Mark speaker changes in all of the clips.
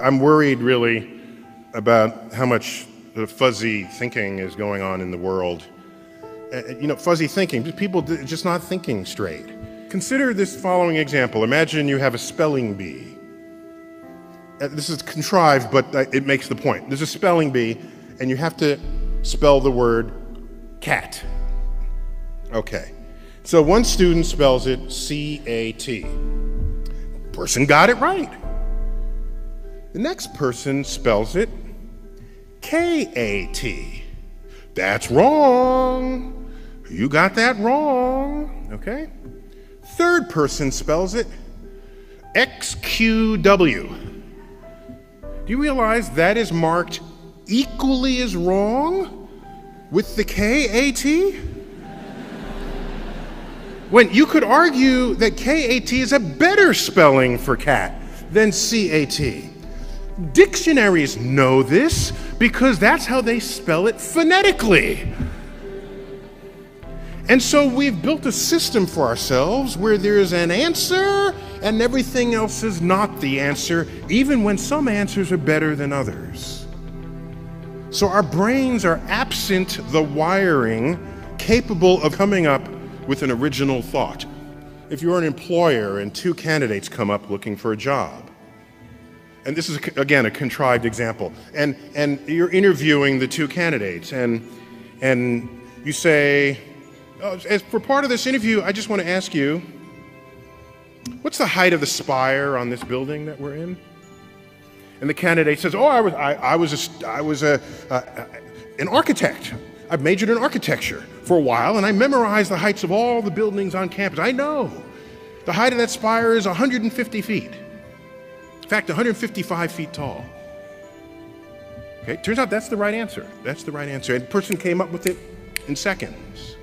Speaker 1: I'm worried really about how much fuzzy thinking is going on in the world. Fuzzy thinking, people just not thinking straight. Consider this following example. Imagine you have a spelling bee. This is contrived, but it makes the point. There's a spelling bee, and you have to spell the word cat. Okay. So one student spells it C-A-T. Person got it right. The next person spells it K-A-T. That's wrong. You got that wrong. Okay. Third person spells it X-Q-W. Do you realize that is marked equally as wrong with the K-A-T? When you could argue that K-A-T is a better spelling for cat than C-A-T. Dictionaries know this because that's how they spell it phonetically. And so we've built a system for ourselves where there's an answer and everything else is not the answer, even when some answers are better than others. So our brains are absent the wiring capable of coming up with an original thought. If you're an employer and two candidates come up looking for a job, and this is, again, a contrived example, and you're interviewing the two candidates, and you say, as for part of this interview, I just want to ask you, what's the height of the spire on this building that we're in? And the candidate says, oh, I was an architect. I've majored in architecture for a while, and I memorized the heights of all the buildings on campus. I know the height of that spire is 150 feet. In fact, 155 feet tall. Okay, turns out that's the right answer. That's the right answer. And the person came up with it in seconds.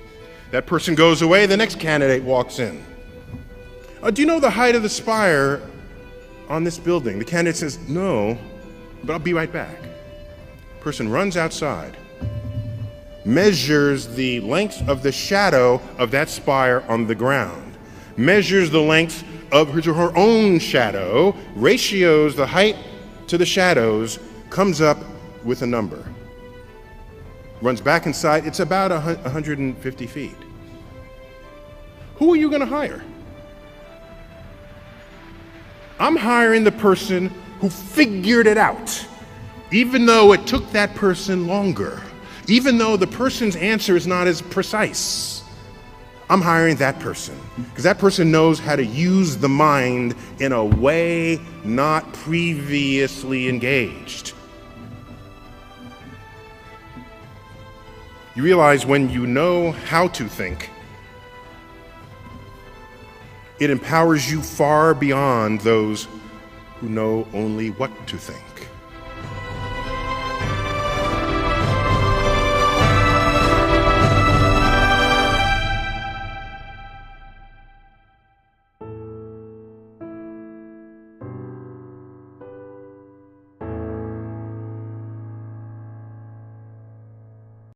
Speaker 1: That person goes away, the next candidate walks in. Do you know the height of the spire on this building? The candidate says, no, but I'll be right back. Person runs outside, measures the length of the shadow of that spire on the ground, measures the length of her own shadow, ratios the height to the shadows, comes up with a number. Runs back inside, it's about 150 feet. Who are you going to hire? I'm hiring the person who figured it out, even though it took that person longer, even though the person's answer is not as precise. I'm hiring that person because that person knows how to use the mind in a way not previously engaged. You realize when you know how to think, it empowers you far beyond those who know only what to think.